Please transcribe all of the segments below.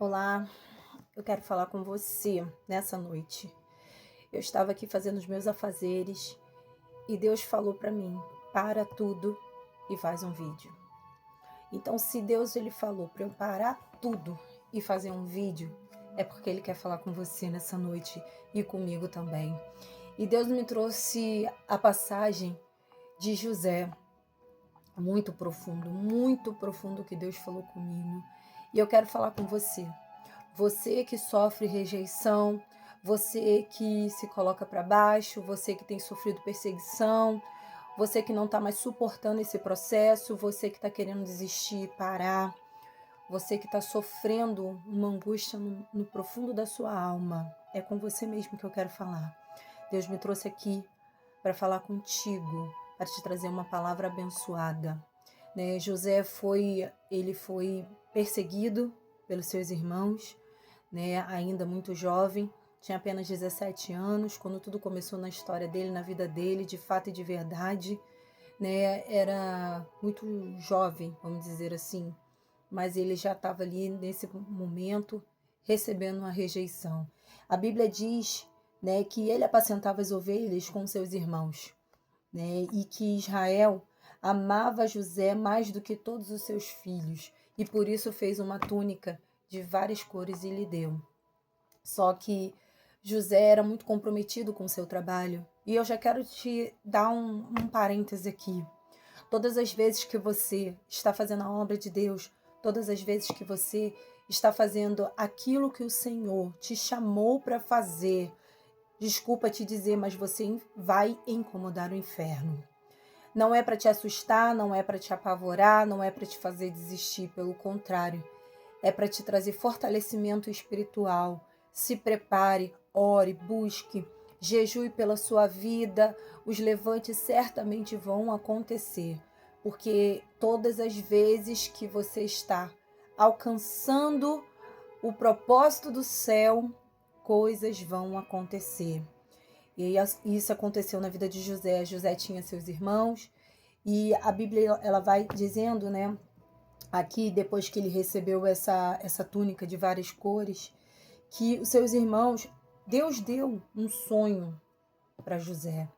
Olá, eu quero falar com você nessa noite. Eu estava aqui fazendo os meus afazeres e Deus falou para mim: para tudo e faz um vídeo. Então, se Deus ele falou para eu parar tudo e fazer um vídeo, é porque Ele quer falar com você nessa noite e comigo também. E Deus me trouxe a passagem de José, muito profundo que Deus falou comigo. E eu quero falar com você. Você que sofre rejeição, você que se coloca para baixo, você que tem sofrido perseguição, você que não está mais suportando esse processo, você que está querendo desistir, parar, você que está sofrendo uma angústia no profundo da sua alma. É com você mesmo que eu quero falar. Deus me trouxe aqui para falar contigo, para te trazer uma palavra abençoada. José foi perseguido pelos seus irmãos, ainda muito jovem, tinha apenas 17 anos, quando tudo começou na história dele, na vida dele, de fato e de verdade, era muito jovem, vamos dizer assim, mas ele já estava ali nesse momento recebendo uma rejeição. A Bíblia diz, que ele apacentava as ovelhas com seus irmãos, e que Israel amava José mais do que todos os seus filhos, e por isso fez uma túnica de várias cores e lhe deu. Só que José era muito comprometido com o seu trabalho. E eu já quero te dar um parêntese aqui. Todas as vezes que você está fazendo a obra de Deus, todas as vezes que você está fazendo aquilo que o Senhor te chamou para fazer, desculpa te dizer, mas você vai incomodar o inferno. Não é para te assustar, não é para te apavorar, não é para te fazer desistir, pelo contrário. É para te trazer fortalecimento espiritual. Se prepare, ore, busque, jejue pela sua vida. Os levantes certamente vão acontecer, porque todas as vezes que você está alcançando o propósito do céu, coisas vão acontecer. E isso aconteceu na vida de José. José tinha seus irmãos e a Bíblia ela vai dizendo, aqui, depois que ele recebeu essa túnica de várias cores, que os seus irmãos, Deus deu um sonho para José.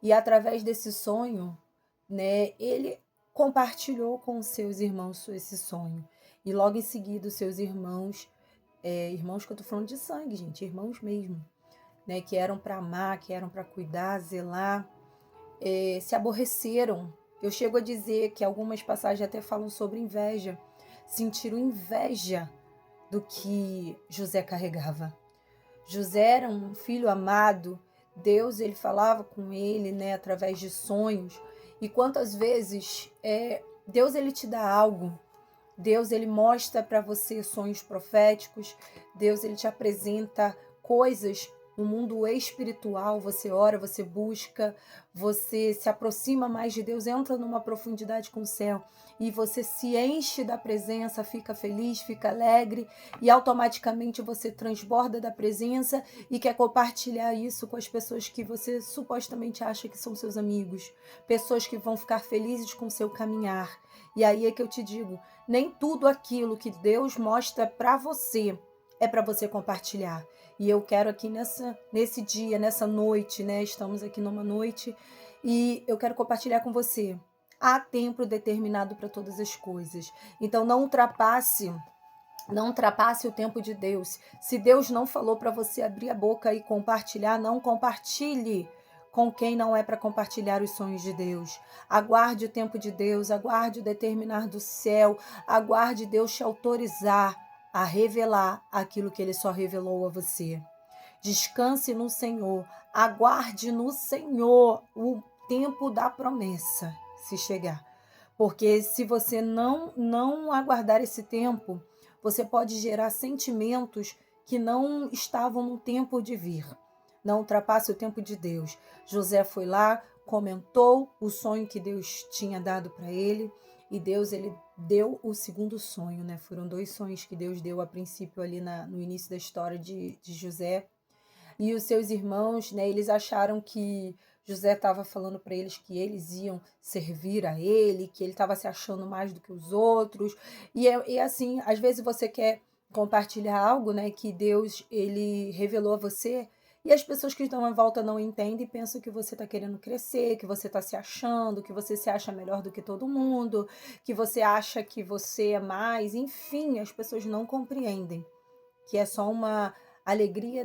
E através desse sonho, ele compartilhou com os seus irmãos esse sonho. E logo em seguida, os seus irmãos, irmãos que eu tô falando de sangue, gente, irmãos mesmo, que eram para amar, que eram para cuidar, zelar, se aborreceram. Eu chego a dizer que algumas passagens até falam sobre inveja, sentiram inveja do que José carregava. José era um filho amado, Deus ele falava com ele, através de sonhos. E quantas vezes Deus ele te dá algo, Deus ele mostra para você sonhos proféticos, Deus ele te apresenta coisas no mundo espiritual, você ora, você busca, você se aproxima mais de Deus, entra numa profundidade com o céu e você se enche da presença, fica feliz, fica alegre e automaticamente você transborda da presença e quer compartilhar isso com as pessoas que você supostamente acha que são seus amigos, pessoas que vão ficar felizes com o seu caminhar. E aí é que eu te digo, nem tudo aquilo que Deus mostra para você é para você compartilhar. E eu quero aqui nesse dia, nessa noite, estamos aqui numa noite, e eu quero compartilhar com você. Há tempo determinado para todas as coisas. Então não ultrapasse o tempo de Deus. Se Deus não falou para você abrir a boca e compartilhar, não compartilhe com quem não é para compartilhar os sonhos de Deus. Aguarde o tempo de Deus, aguarde o determinar do céu, aguarde Deus te autorizar a revelar aquilo que Ele só revelou a você. Descanse no Senhor, aguarde no Senhor o tempo da promessa se chegar. Porque se você não aguardar esse tempo, você pode gerar sentimentos que não estavam no tempo de vir. Não ultrapasse o tempo de Deus. José foi lá, comentou o sonho que Deus tinha dado para ele, e Deus ele deu o segundo sonho, Foram 2 sonhos que Deus deu a princípio ali no início da história de José. E os seus irmãos, eles acharam que José estava falando para eles que eles iam servir a ele, que ele estava se achando mais do que os outros. E assim, às vezes você quer compartilhar algo, né, que Deus ele revelou a você, e as pessoas que estão à volta não entendem e pensam que você está querendo crescer, que você está se achando, que você se acha melhor do que todo mundo, que você acha que você é mais, enfim, as pessoas não compreendem que é só uma alegria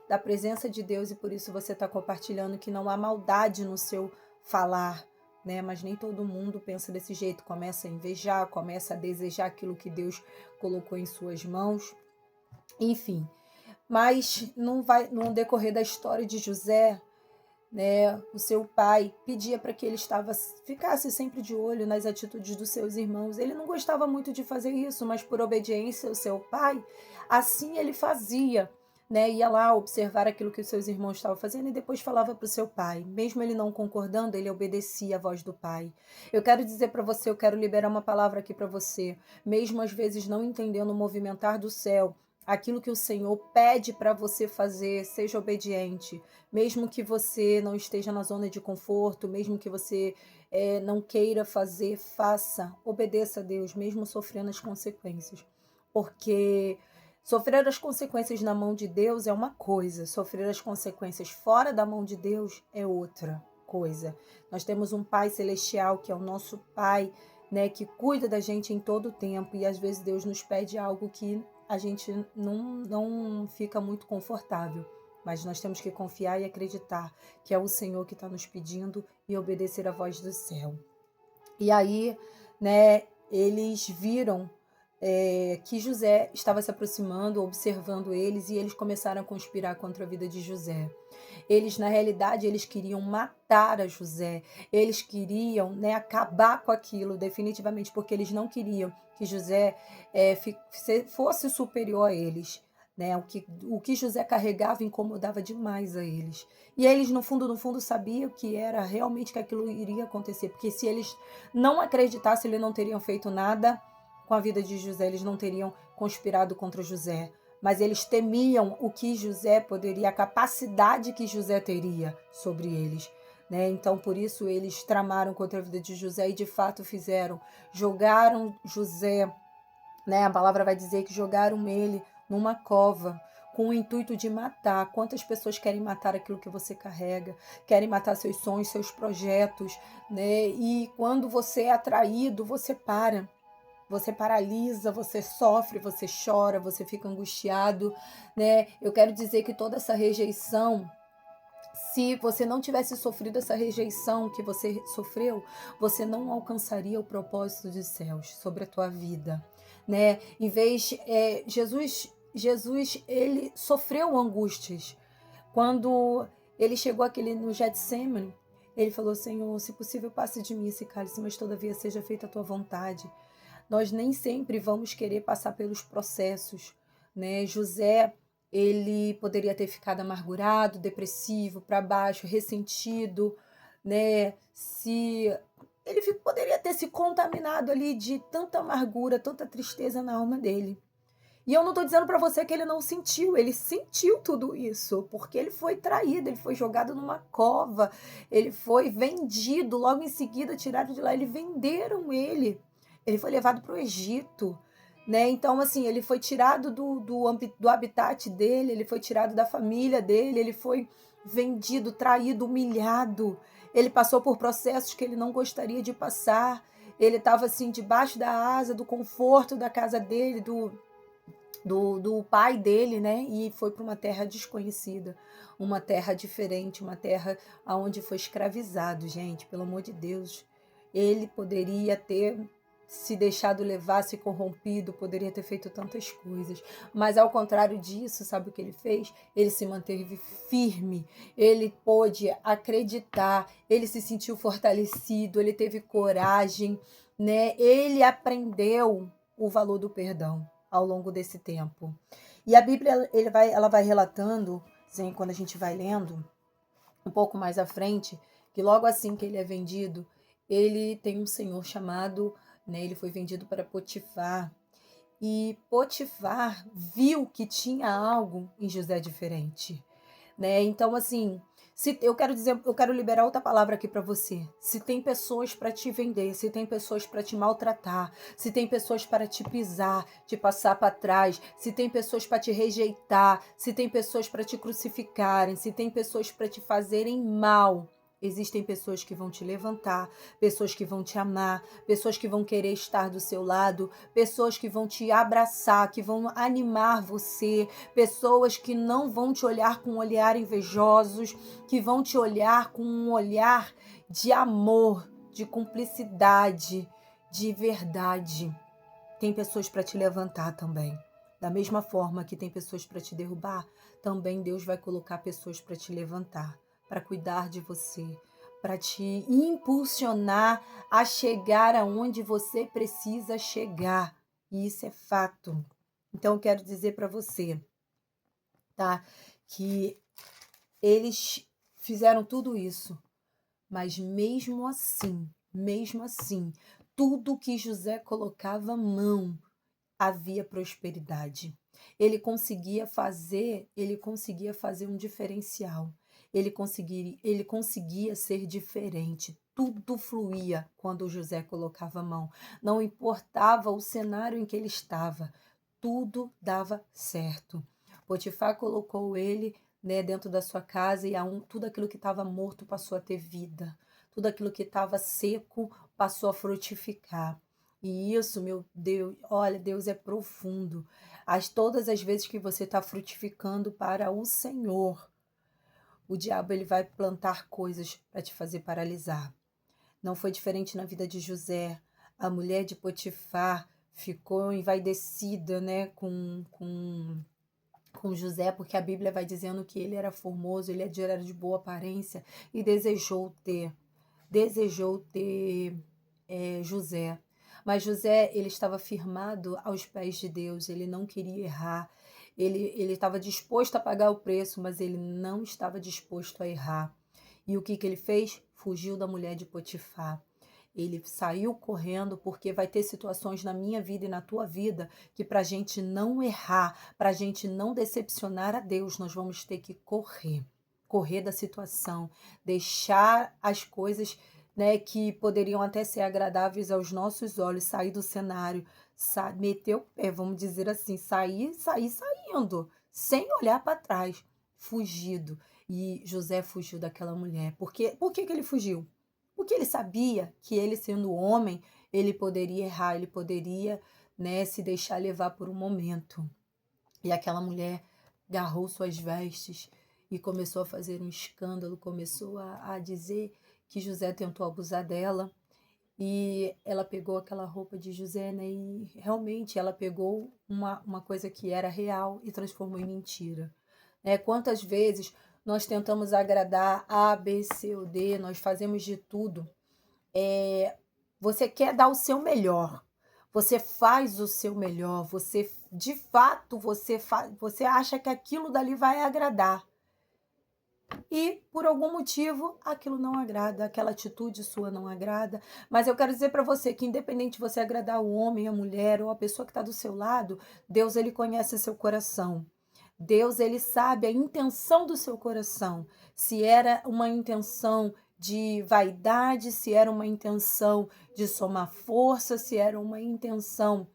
da presença de Deus, e por isso você está compartilhando, que não há maldade no seu falar, né? Mas nem todo mundo pensa desse jeito, começa a invejar, começa a desejar aquilo que Deus colocou em suas mãos, enfim. Mas no decorrer da história de José, né, o seu pai pedia para que ele ficasse sempre de olho nas atitudes dos seus irmãos. Ele não gostava muito de fazer isso, mas por obediência ao seu pai, assim ele fazia, né? Ia lá observar aquilo que os seus irmãos estavam fazendo e depois falava para o seu pai. Mesmo ele não concordando, ele obedecia à voz do pai. Eu quero dizer para você, eu quero liberar uma palavra aqui para você, mesmo às vezes não entendendo o movimentar do céu, aquilo que o Senhor pede para você fazer, seja obediente. Mesmo que você não esteja na zona de conforto, mesmo que você não queira fazer, faça, obedeça a Deus, mesmo sofrendo as consequências. Porque sofrer as consequências na mão de Deus é uma coisa, sofrer as consequências fora da mão de Deus é outra coisa. Nós temos um Pai Celestial, que é o nosso Pai, né, que cuida da gente em todo o tempo, e às vezes Deus nos pede algo que a gente não fica muito confortável. Mas nós temos que confiar e acreditar que é o Senhor que está nos pedindo e obedecer a voz do céu. E aí, né, eles viram que José estava se aproximando, observando eles, e eles começaram a conspirar contra a vida de José. Eles, na realidade, eles queriam matar a José, eles queriam, né, acabar com aquilo definitivamente, porque eles não queriam que José fosse superior a eles. Né? O que José carregava incomodava demais a eles. E eles, no fundo, sabiam que era realmente que aquilo iria acontecer, porque se eles não acreditassem, eles não teriam feito nada com a vida de José, eles não teriam conspirado contra José. Mas eles temiam o que José poderia, a capacidade que José teria sobre eles. Né? Então, por isso, eles tramaram contra a vida de José e, de fato, fizeram. Jogaram José, né? A palavra vai dizer que jogaram ele numa cova, com o intuito de matar. Quantas pessoas querem matar aquilo que você carrega, querem matar seus sonhos, seus projetos, né? E quando você é atraído, você para. Você paralisa, você sofre, você chora, você fica angustiado, né? Eu quero dizer que toda essa rejeição, se você não tivesse sofrido essa rejeição que você sofreu, você não alcançaria o propósito dos céus sobre a tua vida, né? Em vez, Jesus, ele sofreu angústias. Quando ele chegou no Getsemane, ele falou: Senhor, se possível, passe de mim esse cálice, mas todavia seja feita a tua vontade. Nós nem sempre vamos querer passar pelos processos, né? José, ele poderia ter ficado amargurado, depressivo, para baixo, ressentido, né? Ele poderia ter se contaminado ali de tanta amargura, tanta tristeza na alma dele. E eu não estou dizendo para você que ele não sentiu, ele sentiu tudo isso, porque ele foi traído, ele foi jogado numa cova, ele foi vendido, logo em seguida tiraram de lá, venderam ele. Ele foi levado para o Egito, né? Então, assim, ele foi tirado do habitat dele, ele foi tirado da família dele, ele foi vendido, traído, humilhado. Ele passou por processos que ele não gostaria de passar. Ele estava, assim, debaixo da asa, do conforto da casa dele, do pai dele, né? E foi para uma terra desconhecida, uma terra diferente, uma terra onde foi escravizado, gente, pelo amor de Deus. Ele poderia ter se deixado levar, se corrompido, poderia ter feito tantas coisas. Mas ao contrário disso, sabe o que ele fez? Ele se manteve firme, ele pôde acreditar, ele se sentiu fortalecido, ele teve coragem, né? Ele aprendeu o valor do perdão ao longo desse tempo. E a Bíblia ela vai relatando, assim, quando a gente vai lendo um pouco mais à frente, que logo assim que ele é vendido, ele tem um senhor chamado, né, ele foi vendido para Potifar. E Potifar viu que tinha algo em José diferente, né? Então, assim, Se eu quero dizer, eu quero liberar outra palavra aqui para você. Se tem pessoas para te vender, se tem pessoas para te maltratar, se tem pessoas para te pisar, te passar para trás, se tem pessoas para te rejeitar, se tem pessoas para te crucificarem, se tem pessoas para te fazerem mal, existem pessoas que vão te levantar, pessoas que vão te amar, pessoas que vão querer estar do seu lado, pessoas que vão te abraçar, que vão animar você, pessoas que não vão te olhar com um olhar invejosos, que vão te olhar com um olhar de amor, de cumplicidade, de verdade. Tem pessoas para te levantar também. Da mesma forma que tem pessoas para te derrubar, também Deus vai colocar pessoas para te levantar, para cuidar de você, para te impulsionar a chegar aonde você precisa chegar. E isso é fato. Então eu quero dizer para você, tá? Que eles fizeram tudo isso, mas mesmo assim, tudo que José colocava a mão, havia prosperidade. Ele conseguia fazer um diferencial. Ele conseguia ser diferente. Tudo fluía quando José colocava a mão. Não importava o cenário em que ele estava, tudo dava certo. Potifar colocou ele, né, dentro da sua casa e tudo aquilo que estava morto passou a ter vida. Tudo aquilo que estava seco passou a frutificar. E isso, meu Deus, olha, Deus é profundo. Todas as vezes que você está frutificando para o Senhor, o diabo ele vai plantar coisas para te fazer paralisar. Não foi diferente na vida de José. A mulher de Potifar ficou envaidecida, né, com José, porque a Bíblia vai dizendo que ele era formoso, ele era de boa aparência e desejou ter José. Mas José, ele estava firmado aos pés de Deus, ele não queria errar. Ele estava disposto a pagar o preço, mas ele não estava disposto a errar. E o que ele fez? Fugiu da mulher de Potifar. Ele saiu correndo, porque vai ter situações na minha vida e na tua vida que para a gente não errar, para a gente não decepcionar a Deus, nós vamos ter que correr da situação, deixar as coisas, né, que poderiam até ser agradáveis aos nossos olhos, sair do cenário, meter o pé, vamos dizer assim, sair saindo, sem olhar para trás, fugido. E José fugiu daquela mulher. Por que ele fugiu? Porque ele sabia que ele, sendo homem, ele poderia errar, ele poderia, né, se deixar levar por um momento. E aquela mulher agarrou suas vestes e começou a fazer um escândalo, começou a dizer que José tentou abusar dela. E ela pegou aquela roupa de José, né, e realmente ela pegou uma coisa que era real e transformou em mentira. Quantas vezes nós tentamos agradar A, B, C ou D, nós fazemos de tudo. Você quer dar o seu melhor, você faz o seu melhor, você, de fato, você acha que aquilo dali vai agradar. E, por algum motivo, aquilo não agrada, aquela atitude sua não agrada. Mas eu quero dizer para você que, independente de você agradar o homem, a mulher ou a pessoa que está do seu lado, Deus, ele conhece seu coração. Deus, ele sabe a intenção do seu coração. Se era uma intenção de vaidade, se era uma intenção de somar força, se era uma intenção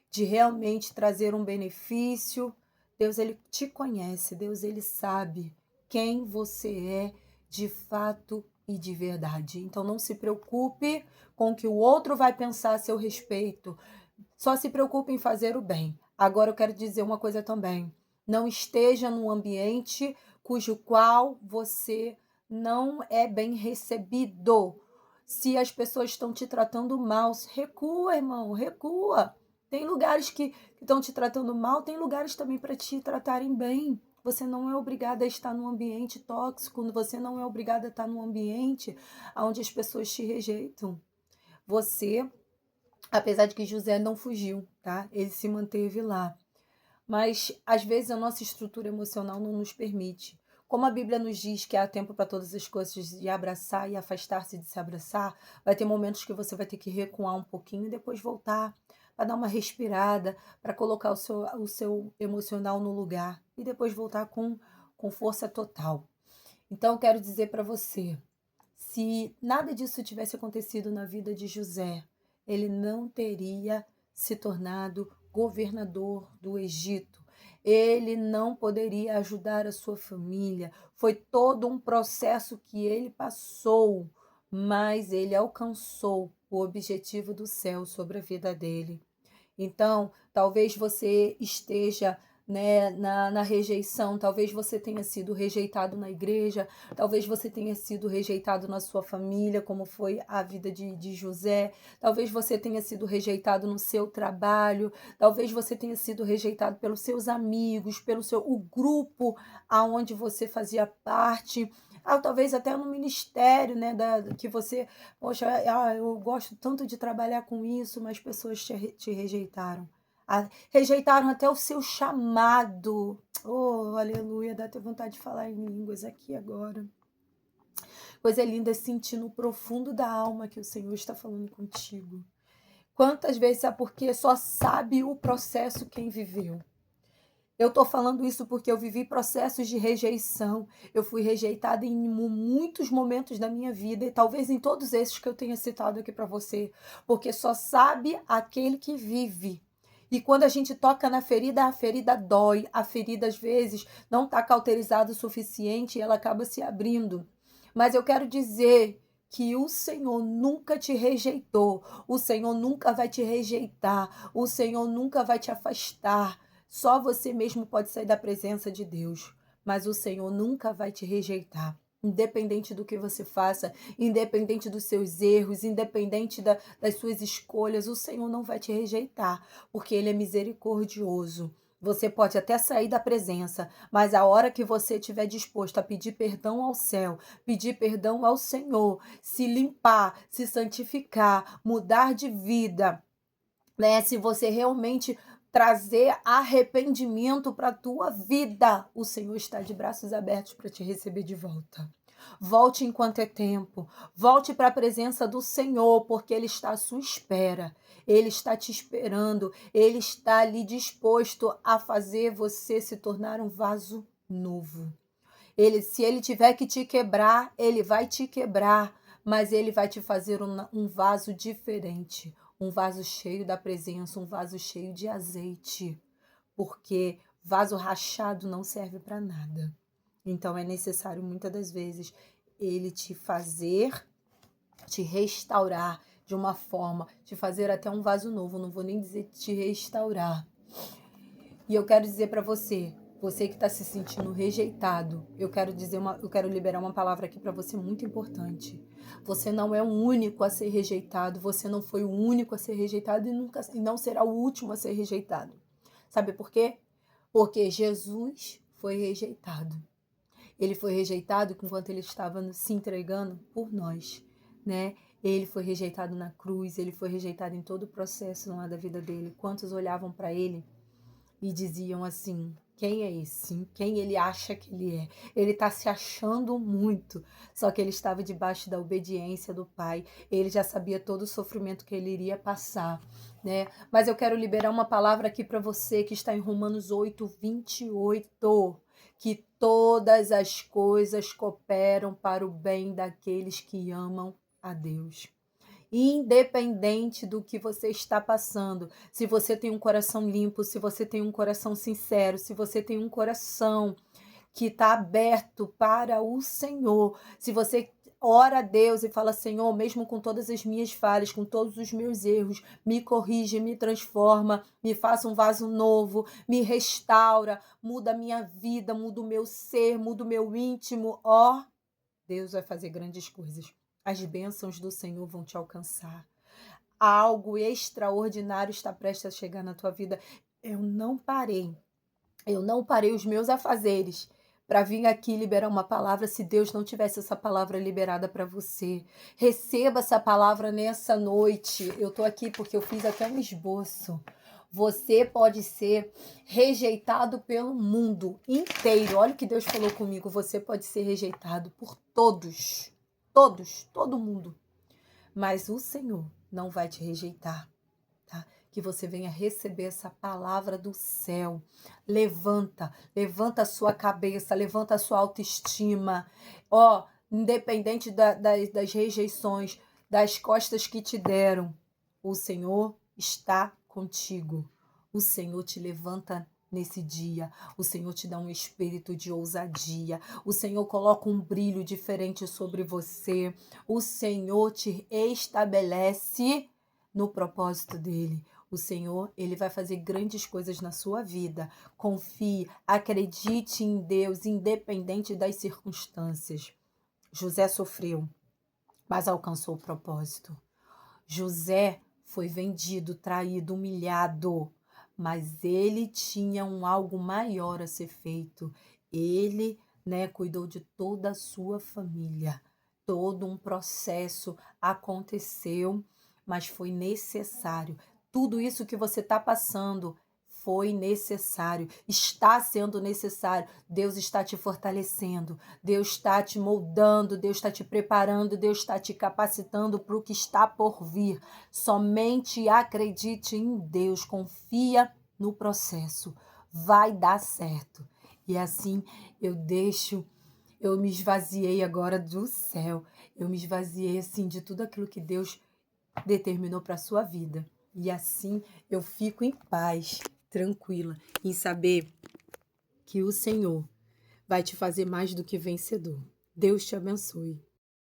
de realmente trazer um benefício. Deus, ele te conhece, Deus, ele sabe quem você é de fato e de verdade. Então não se preocupe com o que o outro vai pensar a seu respeito. Só se preocupe em fazer o bem. Agora eu quero dizer uma coisa também. Não esteja num ambiente cujo qual você não é bem recebido. Se as pessoas estão te tratando mal, recua, irmão, recua. Tem lugares que estão te tratando mal, tem lugares também para te tratarem bem. Você não é obrigada a estar num ambiente tóxico, você não é obrigada a estar num ambiente onde as pessoas te rejeitam. Você, apesar de que José não fugiu, tá? Ele se manteve lá. Mas, às vezes, a nossa estrutura emocional não nos permite. Como a Bíblia nos diz que há tempo para todas as coisas de abraçar e afastar-se de se abraçar, vai ter momentos que você vai ter que recuar um pouquinho e depois voltar, para dar uma respirada, para colocar o seu emocional no lugar e depois voltar com força total. Então eu quero dizer para você, se nada disso tivesse acontecido na vida de José, ele não teria se tornado governador do Egito. Ele não poderia ajudar a sua família. Foi todo um processo que ele passou, mas ele alcançou o objetivo do céu sobre a vida dele. Então, talvez você esteja, né, na rejeição, talvez você tenha sido rejeitado na igreja, talvez você tenha sido rejeitado na sua família, como foi a vida de José, talvez você tenha sido rejeitado no seu trabalho, talvez você tenha sido rejeitado pelos seus amigos, o grupo aonde você fazia parte. Talvez até no ministério, né, que você, poxa, eu gosto tanto de trabalhar com isso, mas pessoas te rejeitaram. Rejeitaram até o seu chamado. Oh, aleluia, dá até vontade de falar em línguas aqui agora. Coisa linda é sentir no profundo da alma que o Senhor está falando contigo. Quantas vezes é porque só sabe o processo quem viveu. Eu estou falando isso porque eu vivi processos de rejeição. Eu fui rejeitada em muitos momentos da minha vida e talvez em todos esses que eu tenha citado aqui para você, porque só sabe aquele que vive. E quando a gente toca na ferida, a ferida dói. A ferida às vezes não está cauterizada o suficiente e ela acaba se abrindo. Mas eu quero dizer que o Senhor nunca te rejeitou. O Senhor nunca vai te rejeitar. O Senhor nunca vai te afastar. Só você mesmo pode sair da presença de Deus, mas o Senhor nunca vai te rejeitar. Independente do que você faça, independente dos seus erros, independente das suas escolhas, o Senhor não vai te rejeitar, porque Ele é misericordioso. Você pode até sair da presença, mas a hora que você estiver disposto a pedir perdão ao céu, pedir perdão ao Senhor, se limpar, se santificar, mudar de vida, né? Se você realmente trazer arrependimento para a tua vida, o Senhor está de braços abertos para te receber de volta. Volte enquanto é tempo. Volte para a presença do Senhor, porque Ele está à sua espera. Ele está te esperando. Ele está ali disposto a fazer você se tornar um vaso novo. Se Ele tiver que te quebrar, Ele vai te quebrar, mas Ele vai te fazer um vaso diferente. Um vaso cheio da presença, um vaso cheio de azeite, porque vaso rachado não serve para nada. Então é necessário muitas das vezes Ele te restaurar de uma forma, te fazer até um vaso novo. Não vou nem dizer te restaurar. E eu quero dizer para você que está se sentindo rejeitado, eu quero liberar uma palavra aqui para você muito importante. Você não é o único a ser rejeitado, você não foi o único a ser rejeitado e não será o último a ser rejeitado. Sabe por quê? Porque Jesus foi rejeitado. Ele foi rejeitado enquanto ele estava se entregando por nós, né? Ele foi rejeitado na cruz, ele foi rejeitado em todo o processo lá da vida dele. Quantos olhavam para ele e diziam assim: quem é esse? Quem ele acha que ele é? Ele está se achando muito. Só que ele estava debaixo da obediência do Pai. Ele já sabia todo o sofrimento que ele iria passar, né? Mas eu quero liberar uma palavra aqui para você que está em Romanos 8:28, que todas as coisas cooperam para o bem daqueles que amam a Deus. Independente do que você está passando, se você tem um coração limpo, se você tem um coração sincero, se você tem um coração que está aberto para o Senhor, se você ora a Deus e fala: Senhor, mesmo com todas as minhas falhas, com todos os meus erros, me corrige, me transforma, me faça um vaso novo, me restaura, muda a minha vida, muda o meu ser, muda o meu íntimo, Deus vai fazer grandes coisas. As bênçãos do Senhor vão te alcançar. Algo extraordinário está prestes a chegar na tua vida. Eu não parei os meus afazeres para vir aqui liberar uma palavra se Deus não tivesse essa palavra liberada para você. Receba essa palavra nessa noite. Eu estou aqui porque eu fiz até um esboço. Você pode ser rejeitado pelo mundo inteiro. Olha o que Deus falou comigo. Você pode ser rejeitado por todos. Todos, todo mundo. Mas o Senhor não vai te rejeitar, tá? que você venha receber essa palavra do céu. Levanta a sua cabeça, levanta a sua autoestima. Ó, independente das rejeições, das costas que te deram, o Senhor está contigo. O Senhor te levanta nesse dia. O Senhor te dá um espírito de ousadia. O Senhor coloca um brilho diferente sobre você. O Senhor te estabelece no propósito dele. O Senhor, ele vai fazer grandes coisas na sua vida. Confie, acredite em Deus, independente das circunstâncias. José sofreu, mas alcançou o propósito. José foi vendido, traído, humilhado, mas ele tinha algo maior a ser feito. Ele, cuidou de toda a sua família. Todo um processo aconteceu, mas foi necessário. Tudo isso que você está passando foi necessário, está sendo necessário. Deus está te fortalecendo, Deus está te moldando, Deus está te preparando, Deus está te capacitando para o que está por vir. Somente acredite em Deus, confia no processo, vai dar certo. E assim eu me esvaziei agora do céu, eu me esvaziei assim de tudo aquilo que Deus determinou para a sua vida. E assim eu fico em paz, tranquila, em saber que o Senhor vai te fazer mais do que vencedor. Deus te abençoe.